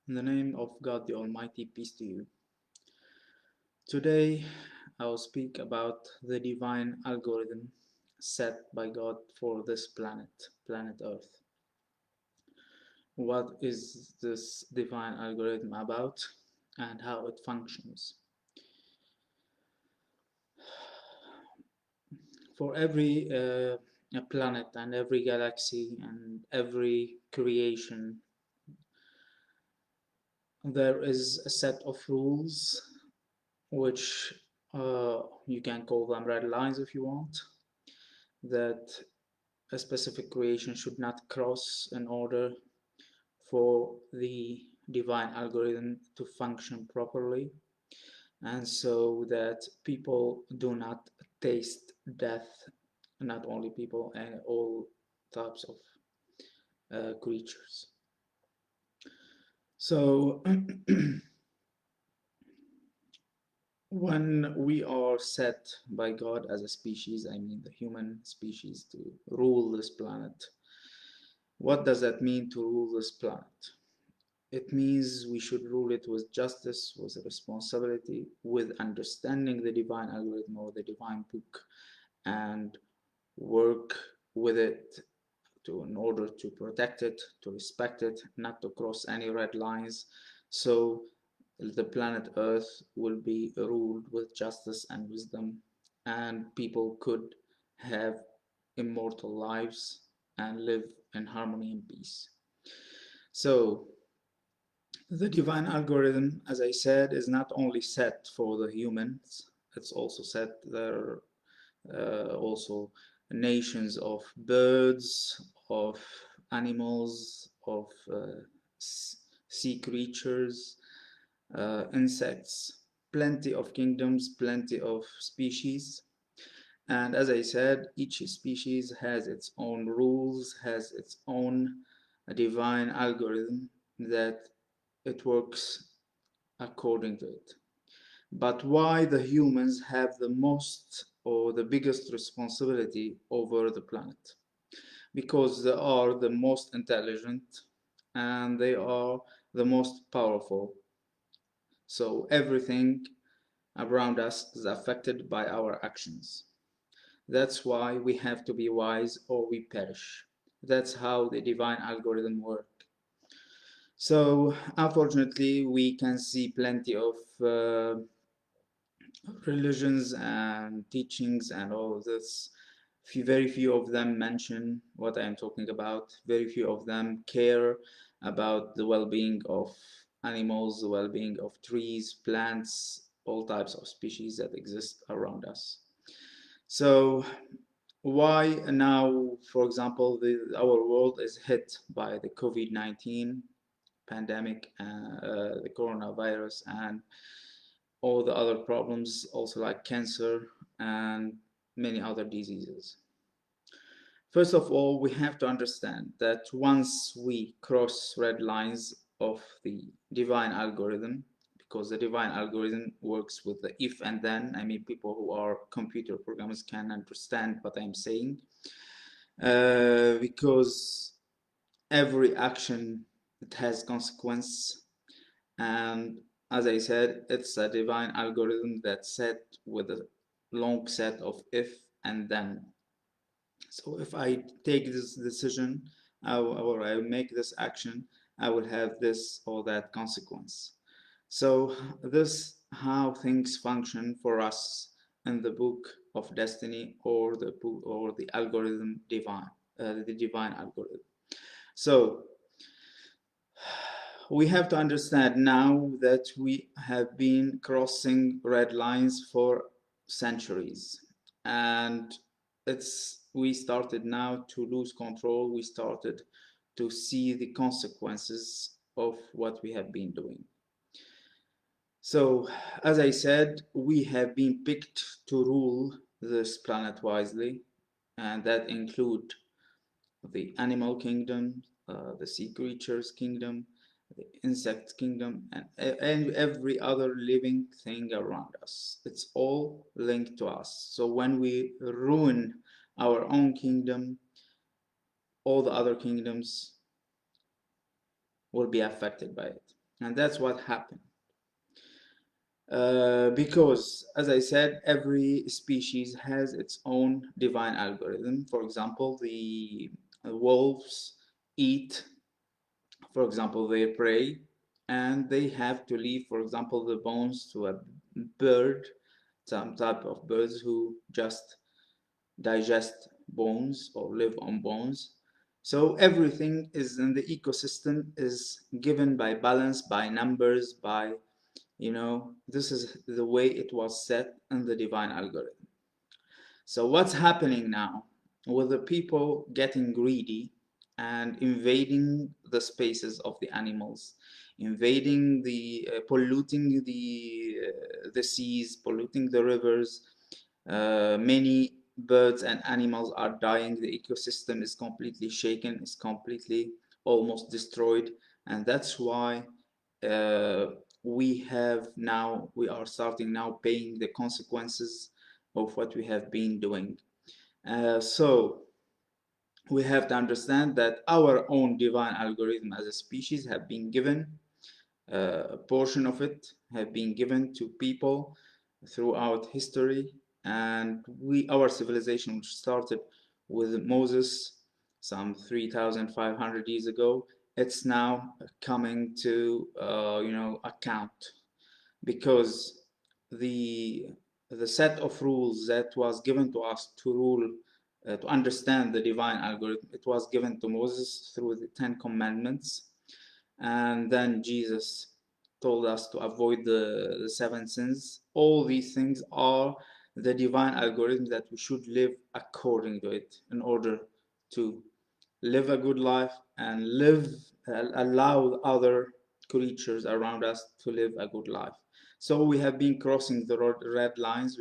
In the name of God the Almighty, peace to you. Today I will speak about the divine algorithm set by God for this planet Earth. What is this divine algorithm about and how it functions? For every planet and every galaxy and every creation, there is a set of rules which you can call them red lines if you want, that a specific creation should not cross in order for the divine algorithm to function properly, and so that people do not taste death, not only people and all types of creatures. So when we are set by God as a species, I mean the human species, to rule this planet, what does that mean to rule this planet? It means we should rule it with justice, with responsibility, with understanding the divine algorithm or the divine book, and work with it in order to protect it, to respect it, not to cross any red lines. So the planet Earth will be ruled with justice and wisdom, and people could have immortal lives and live in harmony and peace. So the divine algorithm, as I said, is not only set for the humans, it's also set there also nations of birds, of animals, of sea creatures, insects, plenty of kingdoms, plenty of species. And as I said, each species has its own rules, has its own divine algorithm that it works according to it. But why the humans have the most or the biggest responsibility over the planet? Because they are the most intelligent and they are the most powerful. So everything around us is affected by our actions. That's why we have to be wise or we perish. That's how the divine algorithm works. So unfortunately, we can see plenty of religions and teachings and all of this. Very few of them mention what I am talking about. Very few of them care about the well-being of animals, the well-being of trees, plants, all types of species that exist around us. So why now, for example, our world is hit by the COVID-19 pandemic, the coronavirus, and all the other problems, also like cancer and many other diseases. First of all, we have to understand that once we cross red lines of the divine algorithm, because the divine algorithm works with the if and then, I mean, people who are computer programmers can understand what I'm saying, because every action, it has consequence, and as I said, it's a divine algorithm that's set with a long set of if and then. So if I take this decision or I make this action, I will have this or that consequence. So this how things function for us in the book of destiny, or the book or the algorithm divine, the divine algorithm. So we have to understand now that we have been crossing red lines for centuries, and we started now to lose control. We started to see the consequences of what we have been doing. So as I said, we have been picked to rule this planet wisely, and that include the animal kingdom, the sea creatures kingdom, the insect kingdom, and every other living thing around us. It's all linked to us. So when we ruin our own kingdom, all the other kingdoms will be affected by it. And that's what happened. Because, as I said, every species has its own divine algorithm. For example, the wolves eat, for example, their prey, and they have to leave, for example, the bones to a bird, some type of birds who just digest bones or live on bones. So everything is in the ecosystem is given by balance, by numbers, by, this is the way it was set in the divine algorithm. So what's happening now with the people getting greedy and invading the spaces of the animals, invading the polluting the seas, polluting the rivers. Many birds and animals are dying. The ecosystem is completely shaken, is completely almost destroyed, and that's why uh, we are starting now paying the consequences of what we have been doing. So we have to understand that our own divine algorithm as a species have been given, a portion of it have been given to people throughout history, and our civilization, which started with Moses some 3,500 years ago, it's now coming to account, because the the set of rules that was given to us to rule, to understand the divine algorithm, it was given to Moses through the Ten Commandments, and then Jesus told us to avoid the seven sins. All these things are the divine algorithm that we should live according to it in order to live a good life and allow other creatures around us to live a good life. So we have been crossing the red lines.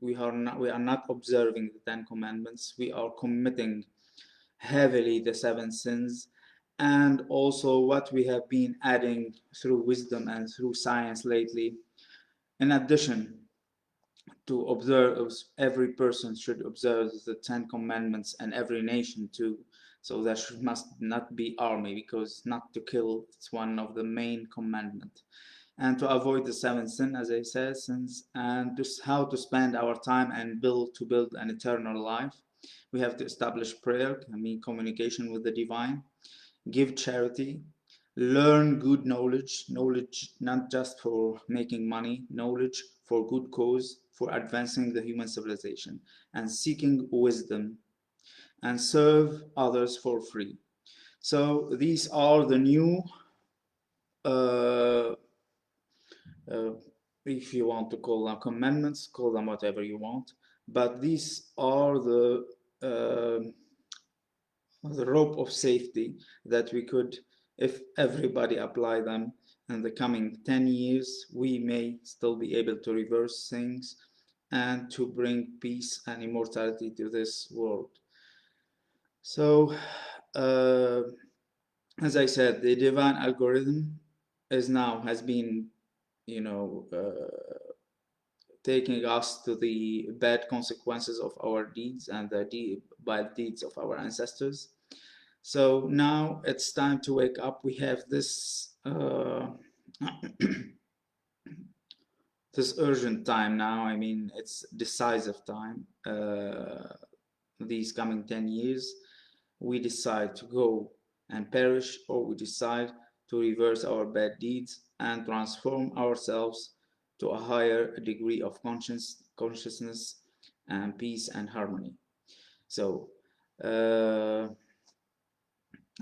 We are not observing the Ten Commandments. We are committing heavily the seven sins, and also what we have been adding through wisdom and through science lately. In addition to observe, every person should observe the Ten Commandments, and every nation too. So there must not be army, because not to kill, it's one of the main commandment. And to avoid the seven sin, as I said, sins, and just how to spend our time and build an eternal life. We have to establish prayer, communication with the divine, give charity, learn good knowledge not just for making money, knowledge for good cause, for advancing the human civilization, and seeking wisdom, and serve others for free. So these are the new, uh, uh, if you want to call them commandments, call them whatever you want, but these are the rope of safety that we could, if everybody apply them in the coming 10 years, we may still be able to reverse things and to bring peace and immortality to this world. So, uh, as I said, the divine algorithm has been, you know, taking us to the bad consequences of our deeds and the bad deeds of our ancestors. So now it's time to wake up. We have this this urgent time now. I mean, it's decisive time. These coming 10 years, we decide to go and perish, or we decide to reverse our bad deeds and transform ourselves to a higher degree of consciousness and peace and harmony. So,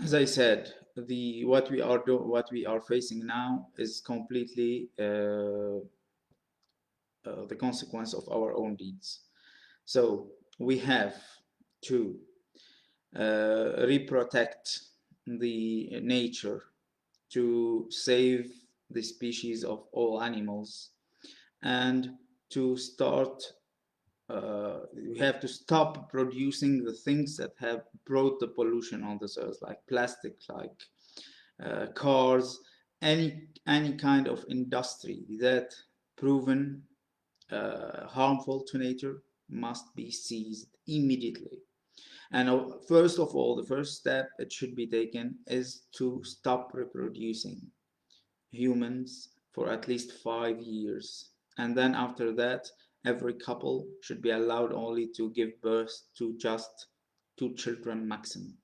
as I said, what we are facing now is completely the consequence of our own deeds. So we have to reprotect the nature, to save the species of all animals, and to start. We have to stop producing the things that have brought the pollution on this earth, like plastic, like cars, any kind of industry that proven harmful to nature must be seized immediately. And first of all, the first step that should be taken is to stop reproducing. humans for at least 5 years. And then after that, every couple should be allowed only to give birth to just 2 children maximum.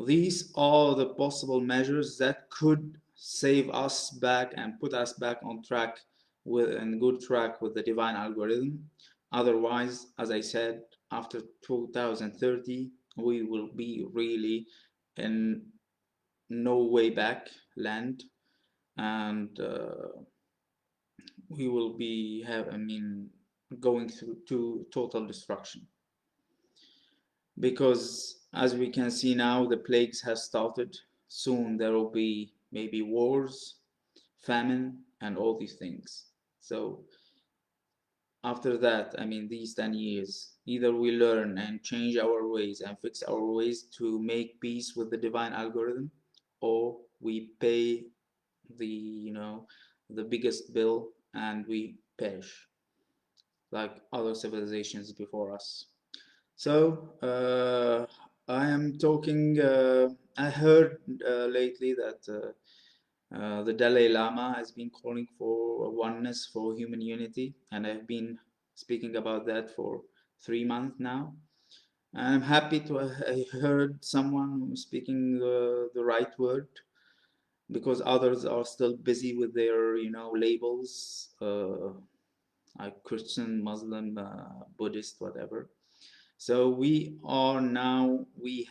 These are the possible measures that could save us back and put us back on track and good track with the divine algorithm. Otherwise, as I said, after 2030, we will be really in no way back land, and we will be going through to total destruction, because as we can see now, the plagues have started. Soon there will be maybe wars, famine, and all these things. So after that, these 10 years, either we learn and change our ways and fix our ways to make peace with the divine algorithm, or we pay the biggest bill and we perish like other civilizations before us. So I am talking. I heard lately that the Dalai Lama has been calling for oneness, for human unity, and I've been speaking about that for 3 months now. I'm happy to have heard someone speaking the right word, because others are still busy with their labels, like Christian, Muslim, Buddhist, whatever. So we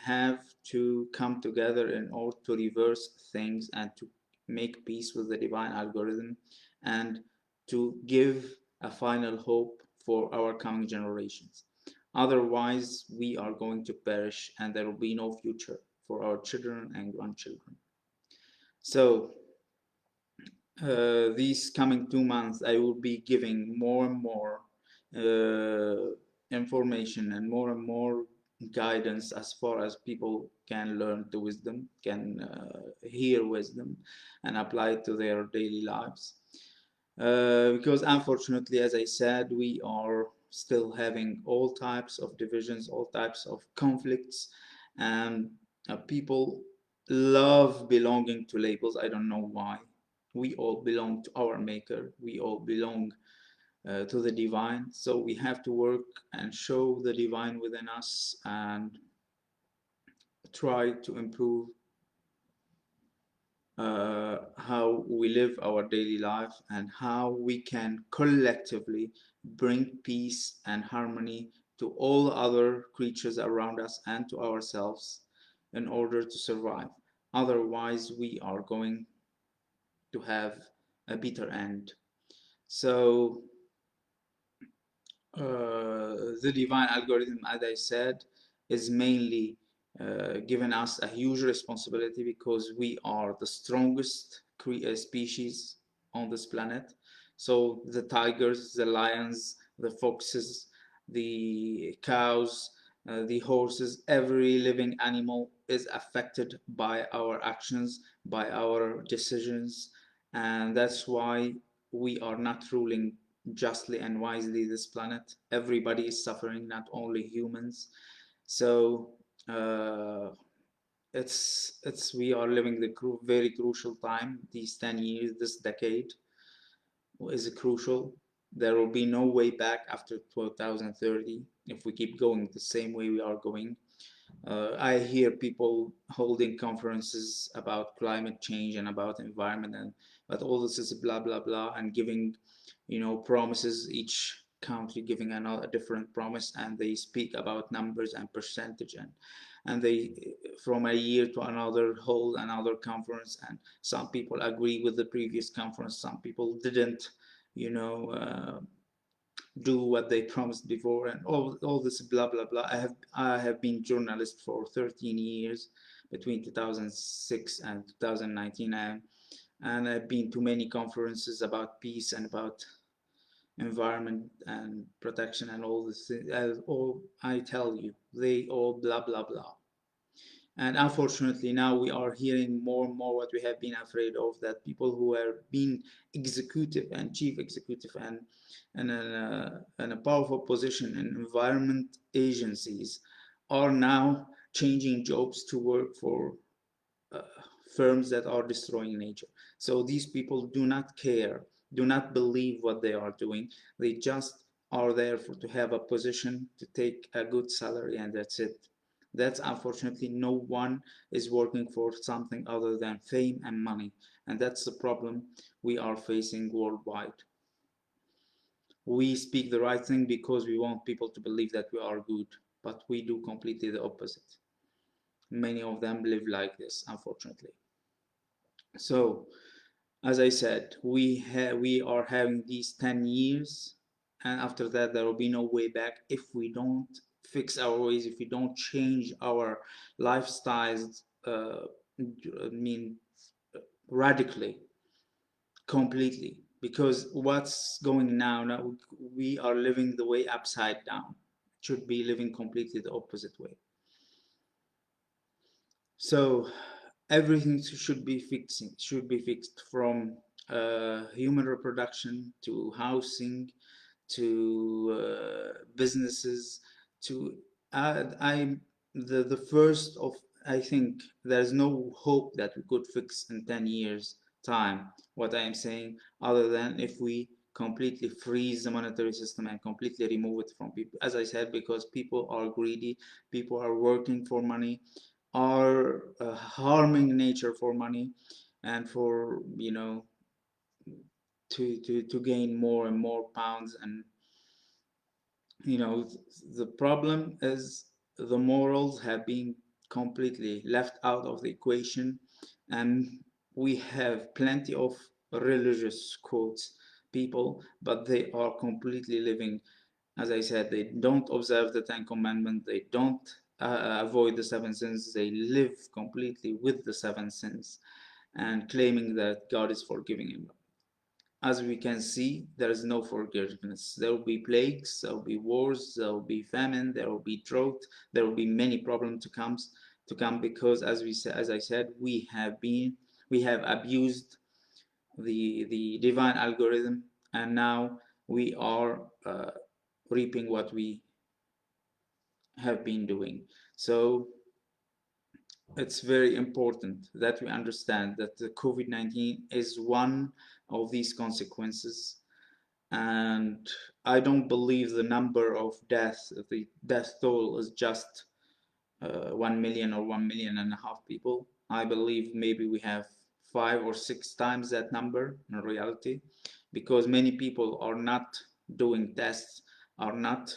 have to come together in order to reverse things and to make peace with the divine algorithm, and to give a final hope for our coming generations. Otherwise, we are going to perish and there will be no future for our children and grandchildren. So these coming 2 months, I will be giving more and more information and more guidance as far as people can learn the wisdom, can hear wisdom and apply it to their daily lives. Because unfortunately, as I said, we are still having all types of divisions, all types of conflicts, and people love belonging to labels. I don't know why. We all belong to our maker. We all belong to the divine. So we have to work and show the divine within us and try to improve how we live our daily life and how we can collectively bring peace and harmony to all other creatures around us and to ourselves in order to survive. Otherwise, we are going to have a bitter end. So the divine algorithm, as I said, is mainly given us a huge responsibility, because we are the strongest species on this planet. So the tigers, the lions, the foxes, the cows, the horses, every living animal is affected by our actions, by our decisions, and that's why we are not ruling justly and wisely this planet. Everybody is suffering, not only humans. So it's we are living the very crucial time. These 10 years, this decade is crucial. There will be no way back after 2030 if we keep going the same way we are going. I hear people holding conferences about climate change and about environment, but all this is blah blah blah, and giving promises, each country giving a different promise, and they speak about numbers and percentage, and they from a year to another hold another conference, and some people agree with the previous conference, some people didn't do what they promised before, and all this blah blah blah. I have been journalist for 13 years, between 2006 and 2019, and I've been to many conferences about peace and about environment and protection and all this. All I tell you, they all blah blah blah. And unfortunately, now we are hearing more and more what we have been afraid of, that people who are being executive and chief executive and in a powerful position in environment agencies are now changing jobs to work for firms that are destroying nature. So these people do not care, do not believe what they are doing. They just are there to have a position, to take a good salary, and that's it. That's unfortunately no one is working for something other than fame and money. And that's the problem we are facing worldwide. We speak the right thing because we want people to believe that we are good, but we do completely the opposite. Many of them live like this, unfortunately. So, as I said, we are having these 10 years, and after that there will be no way back if we don't fix our ways, if we don't change our lifestyles. I mean, radically, completely. Because what's going now, we are living the way upside down. Should be living completely the opposite way. So everything should be fixed from human reproduction to housing to businesses to I the first of I think there's no hope that we could fix in 10 years time what I am saying, other than if we completely freeze the monetary system and completely remove it from people, as I said, because people are greedy, people are working for money, are harming nature for money, and for to gain more and more pounds. And the problem is the morals have been completely left out of the equation. And we have plenty of religious quotes people, but they are completely living, as I said, they don't observe the Ten Commandments, they don't avoid the seven sins, they live completely with the seven sins and claiming that God is forgiving him. As we can see, there is no forgiveness. There will be plagues, there will be wars, there will be famine, there will be drought, there will be many problems to come because, as I said, we have abused the divine algorithm, and now we are reaping what we have been doing. So it's very important that we understand that the COVID-19 is one of these consequences. And I don't believe the number of deaths, the death toll is just 1 million or 1.5 million people. I believe maybe we have 5 or 6 times that number in reality, because many people are not doing tests, are not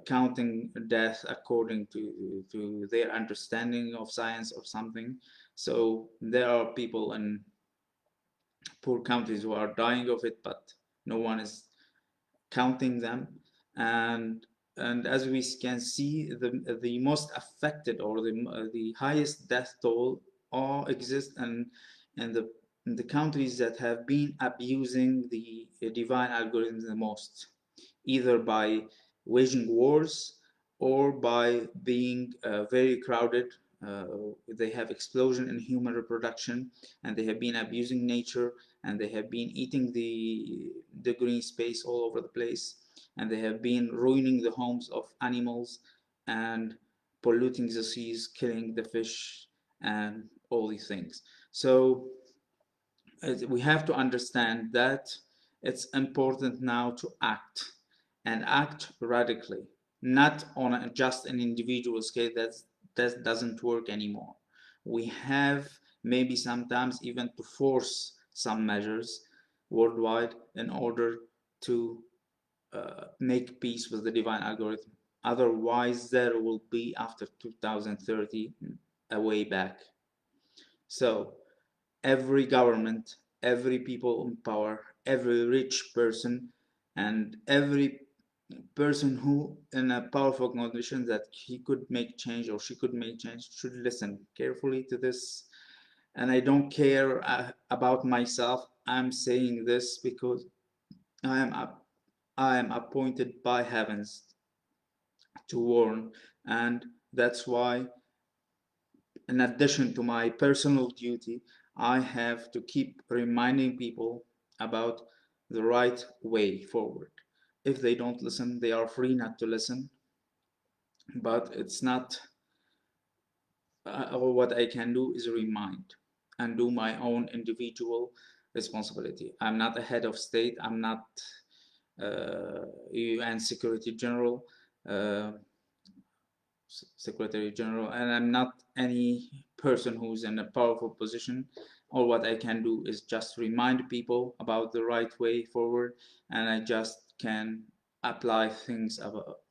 counting death according to their understanding of science or something. So there are people in poor countries who are dying of it, but no one is counting them. And as we can see, the most affected, or the highest death toll all exist in the in the countries that have been abusing the divine algorithms the most, either by waging wars or by being very crowded. They have explosion in human reproduction, and they have been abusing nature, and they have been eating the green space all over the place, and they have been ruining the homes of animals and polluting the seas, killing the fish, and all these things. So we have to understand that it's important now to act, and act radically, not on just an individual scale. That doesn't work anymore. We have maybe sometimes even to force some measures worldwide in order to make peace with the divine algorithm. Otherwise, there will be, after 2030, a way back. So every government, every people in power, every rich person, and every person who in a powerful condition that he could make change or she could make change should listen carefully to this. And I don't care about myself. I'm saying this because I am I am appointed by heavens to warn, and that's why, in addition to my personal duty, I have to keep reminding people about the right way forward. If they don't listen, they are free not to listen, but it's not or what I can do is remind and do my own individual responsibility. I'm not a head of state. I'm not UN Secretary General, uh, Secretary General, and I'm not any person who's in a powerful position. All what I can do is just remind people about the right way forward, and I just can apply things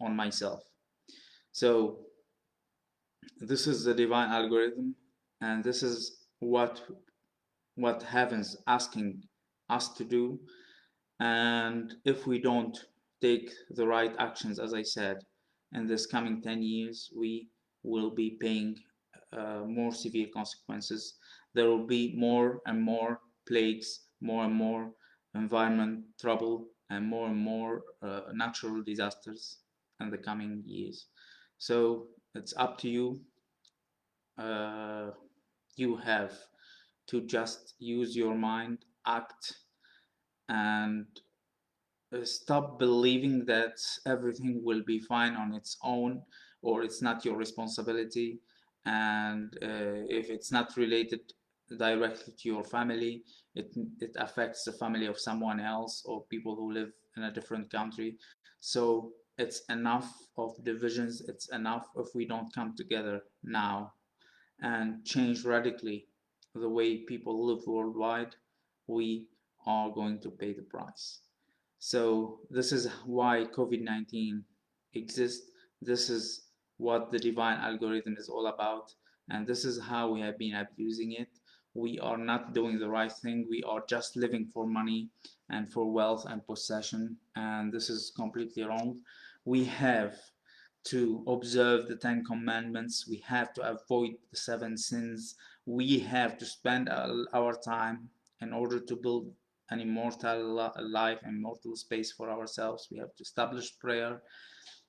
on myself. So this is the divine algorithm, and this is what heaven's asking us to do. And if we don't take the right actions, as I said, in this coming 10 years, we will be paying more severe consequences. There will be more and more plagues, more and more environment trouble, and more natural disasters in the coming years. So it's up to you. You have to just use your mind, act, and stop believing that everything will be fine on its own, or it's not your responsibility. And if it's not related directly to your family, it affects the family of someone else or people who live in a different country. So it's enough of divisions. It's enough if we don't come together now and change radically the way people live worldwide. We are going to pay the price. So this is why COVID-19 exists. This is what the divine algorithm is all about. And this is how we have been abusing it. We are not doing the right thing. We are just living for money and for wealth and possession. And this is completely wrong. We have to observe the Ten Commandments. We have to avoid the seven sins. We have to spend our time in order to build an immortal life, immortal space for ourselves. We have to establish prayer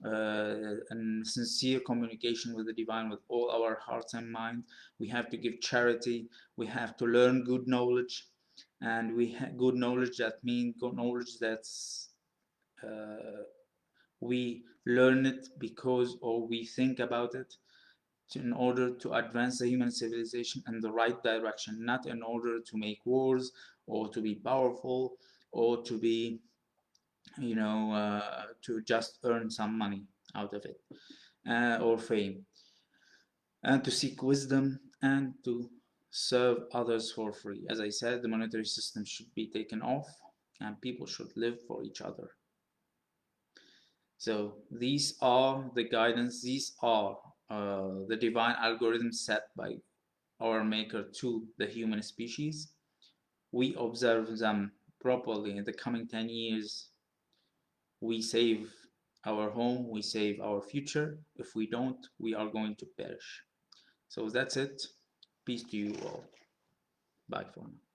and sincere communication with the divine with all our hearts and mind. We have to give charity. We have to learn good knowledge, and good knowledge, that means good knowledge that's we learn it because, or we think about it in order to advance the human civilization in the right direction, not in order to make wars or to be powerful or to be, to just earn some money out of it, or fame, and to seek wisdom and to serve others for free. As I said, the monetary system should be taken off and people should live for each other. So these are the guidance, these are the divine algorithms set by our maker to the human species. We observe them properly in the coming 10 years. We save our home, we save our future. If we don't, we are going to perish. So that's it. Peace to you all. Bye for now.